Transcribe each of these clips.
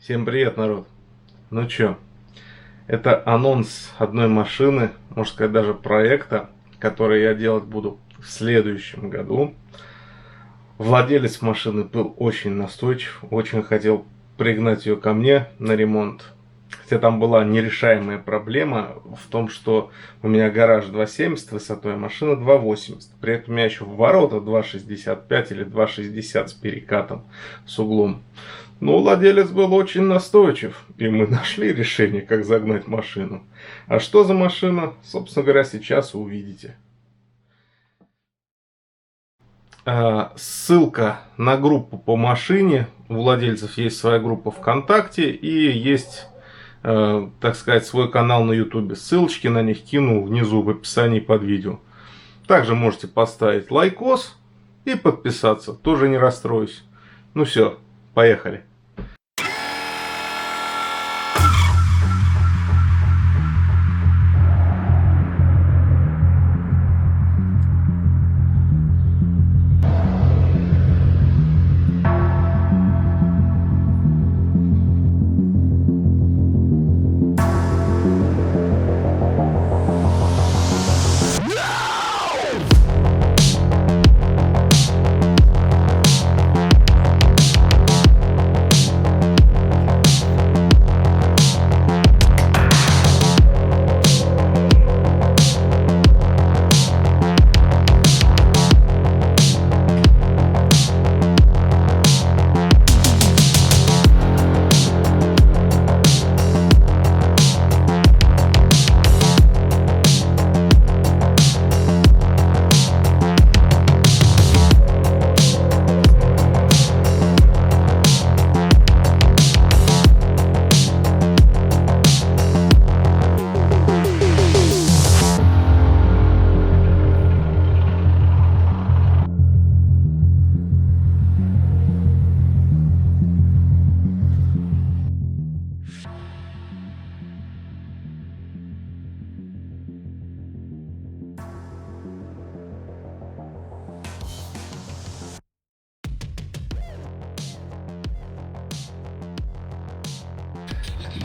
Всем привет, народ! Ну чё, это анонс одной машины, можно сказать даже проекта, который я делать буду в следующем году. Владелец машины был очень настойчив, очень хотел пригнать ее ко мне на ремонт. Хотя там была нерешаемая проблема в том, что у меня гараж 2,70 высотой, а машина 2,80. При этом у меня еще ворота 2,65 или 2,60 с перекатом, с углом. Но владелец был очень настойчив, и мы нашли решение, как загнать машину. А что за машина, собственно говоря, сейчас вы увидите. Ссылка на группу по машине. У владельцев есть своя группа ВКонтакте и есть, так сказать, свой канал на Ютубе. Ссылочки на них кину внизу в описании под видео. Также можете поставить лайкос и подписаться. Тоже не расстроюсь. Ну все, поехали.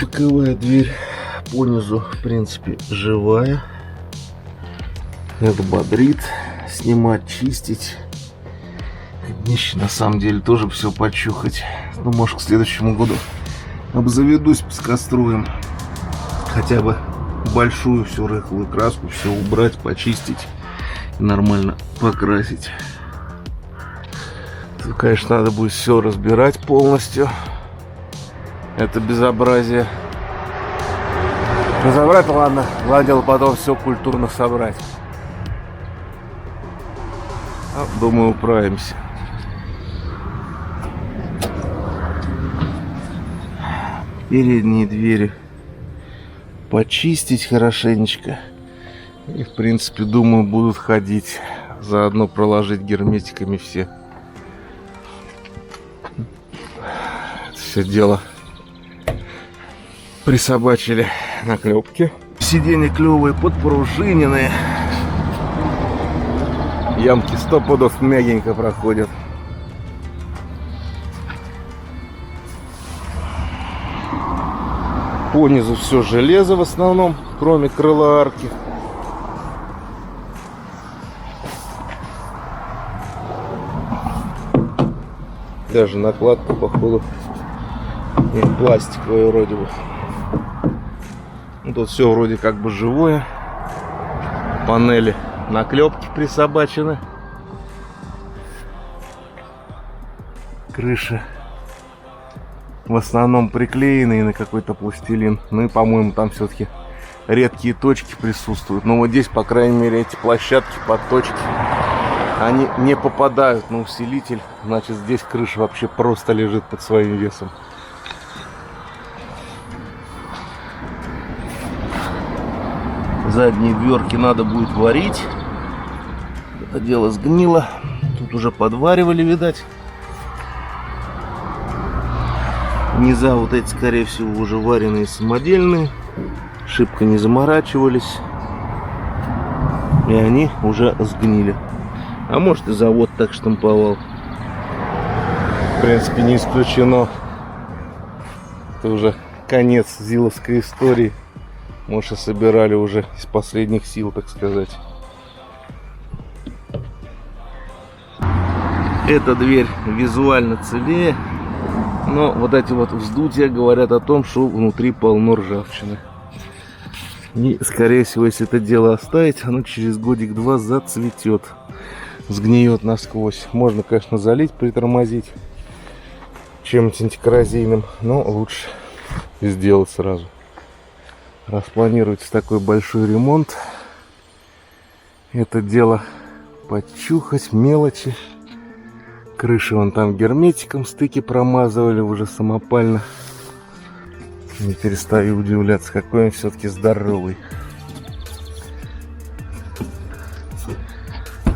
Боковая дверь понизу, в принципе, живая. Это бодрит. Снимать, чистить. Днище, на самом деле, тоже все почухать. Ну, может, к следующему году обзаведусь пескоструем. Хотя бы большую всю рыхлую краску, все убрать, почистить и нормально покрасить. Тут, конечно, надо будет все разбирать полностью. Это безобразие. Разобрать, ладно. Ладил потом все культурно собрать. Думаю, управимся. Передние двери почистить хорошенечко. И, в принципе, думаю, будут ходить. Заодно проложить герметиками все. Это все дело присобачили наклепки. Сиденья клевые, подпружиненные. Ямки 100 пудов мягенько проходят. Понизу все железо в основном, кроме крыла арки. Даже накладка, походу, пластиковая вроде бы. Тут все вроде как бы живое. Панели наклепки присобачены. Крыша в основном приклеены на какой-то пластилин. Ну и, по-моему, там все-таки редкие точки присутствуют. Но вот здесь, по крайней мере, эти площадки под точки, они не попадают на усилитель. Значит, здесь крыша вообще просто лежит под своим весом. Задние дверки надо будет варить. Это дело сгнило. Тут уже подваривали, видать. Низа вот эти, скорее всего, уже вареные самодельные. Шибко не заморачивались. И они уже сгнили. А может, и завод так штамповал. В принципе, не исключено. это уже конец зиловской истории. Мы же собирали уже из последних сил, так сказать. Эта дверь визуально целее, но вот эти вот вздутия говорят о том, что внутри полно ржавчины. И, скорее всего, если это дело оставить, оно через годик-два зацветет, сгниет насквозь. Можно, конечно, залить, притормозить чем-нибудь антикоррозийным, но лучше сделать сразу. Распланируется такой большой ремонт. Это дело подчухать, мелочи. Крыши вон там герметиком стыки промазывали уже самопально. Не перестаю удивляться, какой он все-таки здоровый.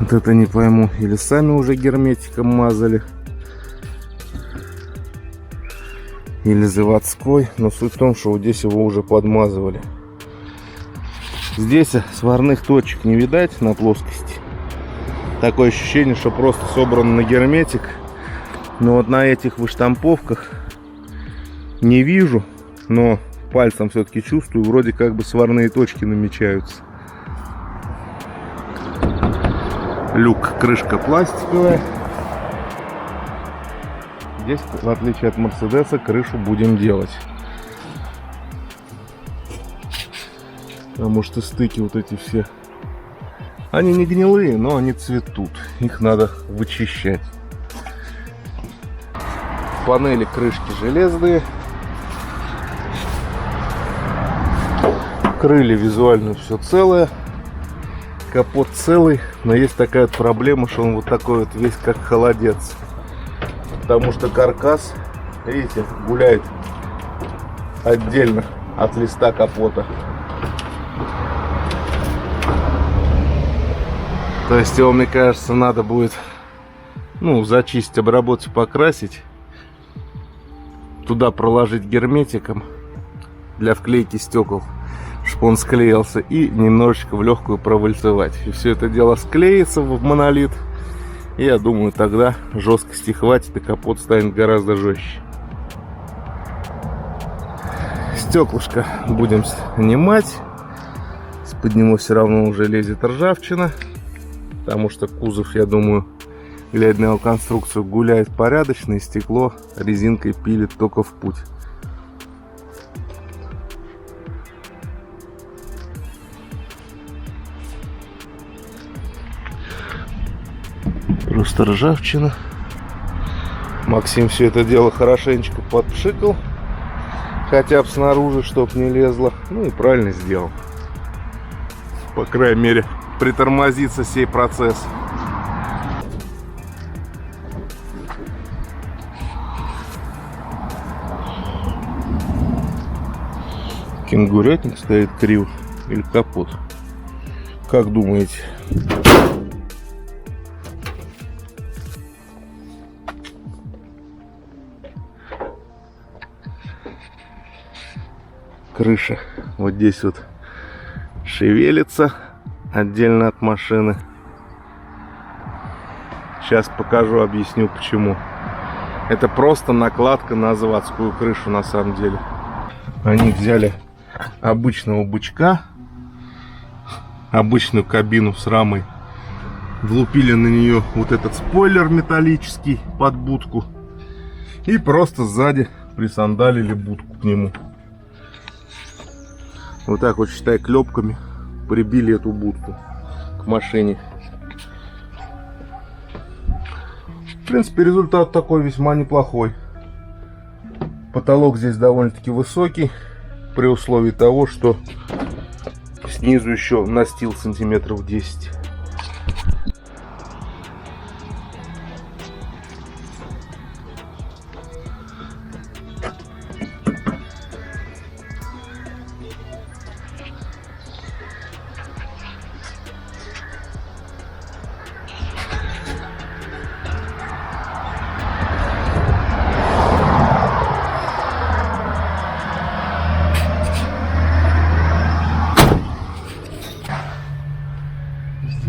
Вот это не пойму, или сами уже герметиком мазали, или заводской, но суть в том, что вот здесь его уже подмазывали. Здесь сварных точек не видать на плоскости. Такое ощущение, что просто собран на герметик. Но вот на этих выштамповках не вижу, но пальцем все-таки чувствую, вроде как бы сварные точки намечаются. Люк, крышка пластиковая. Здесь, в отличие от Мерседеса, крышу будем делать. Потому что стыки вот эти все, они не гнилые, но они цветут. Их надо вычищать. Панели крышки железные. Крылья визуально все целое. Капот целый. Но есть такая вот проблема, что он вот такой вот весь как холодец. Потому что каркас, видите, гуляет отдельно от листа капота. То есть его, мне кажется, надо будет, ну, зачистить, обработать, покрасить. Туда проложить герметиком для вклейки стекол, чтобы он склеился, и немножечко в легкую провальцевать. И все это дело склеится в монолит. И я думаю, тогда жесткости хватит, и капот станет гораздо жестче. Стеклышко будем снимать. Из-под него все равно уже лезет ржавчина. Потому что кузов, я думаю, глядя на его конструкцию, гуляет порядочно, и стекло резинкой пилит только в путь. Просто ржавчина. Максим все это дело хорошенечко подпшикал, хотя бы снаружи, чтоб не лезло. Ну и правильно сделал. По крайней мере, притормозится сей процесс. Кенгурятник стоит криво или капот? Как думаете? Крыша вот здесь вот шевелится отдельно от машины. Сейчас покажу, объясню почему. Это просто накладка на заводскую крышу на самом деле. Они взяли обычного бычка, обычную кабину с рамой, влупили на нее вот этот спойлер металлический под будку и просто сзади присандалили будку к нему. Вот так вот, считай, клепками прибили эту будку к машине. В принципе, результат такой весьма неплохой. Потолок здесь довольно-таки высокий, при условии того, что снизу еще настил сантиметров 10.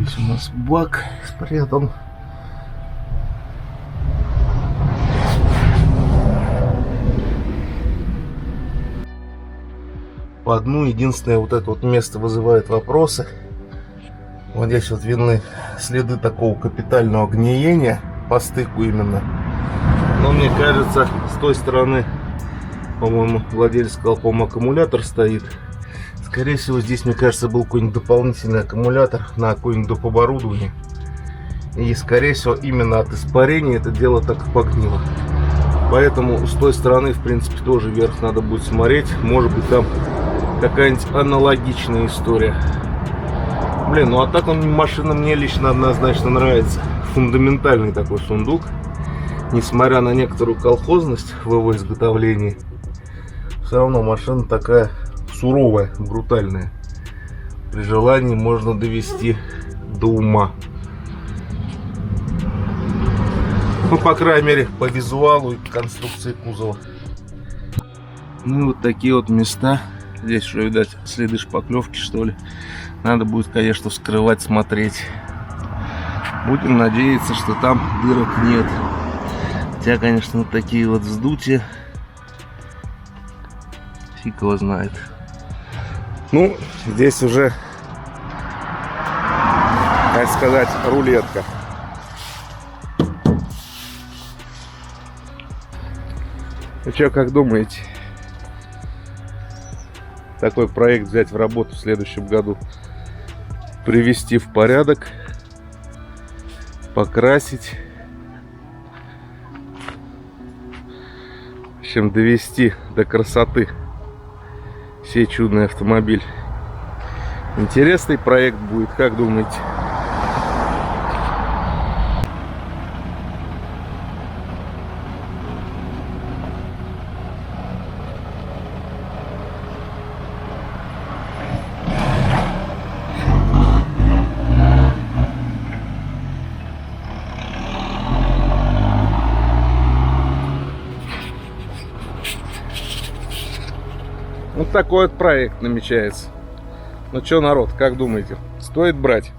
Здесь у нас бак спрятан. по дну. Единственное, вот это вот место вызывает вопросы. Вот здесь вот видны следы такого капитального гниения, по стыку именно. Но мне кажется, с той стороны, по-моему, владелец сказал, по-моему, аккумулятор стоит. Скорее всего, здесь, мне кажется, был какой-нибудь дополнительный аккумулятор на какое-нибудь доп. Оборудование. И, скорее всего, именно от испарения это дело так и погнило. Поэтому с той стороны, в принципе, тоже вверх надо будет смотреть. Может быть, там какая-нибудь аналогичная история. Блин, ну а так машина мне лично однозначно нравится. Фундаментальный такой сундук. Несмотря на некоторую колхозность в его изготовлении, все равно машина такая суровая, брутальная. При желании можно довести до ума. Ну, по крайней мере, по визуалу и конструкции кузова. Ну, вот такие вот места. Здесь уже, видать, следы шпаклевки, что ли. Надо будет, конечно, вскрывать, смотреть. Будем надеяться, что там дырок нет. Хотя, конечно, вот такие вот вздутия. Фиг его знает. Ну, здесь уже, так сказать, рулетка. Ну что, как думаете? Такой проект взять в работу в следующем году. Привести в порядок. Покрасить. В общем, довести до красоты сей чудный автомобиль. Интересный проект будет, как думаете? Вот такой вот проект намечается. Ну что, народ, как думаете, стоит брать?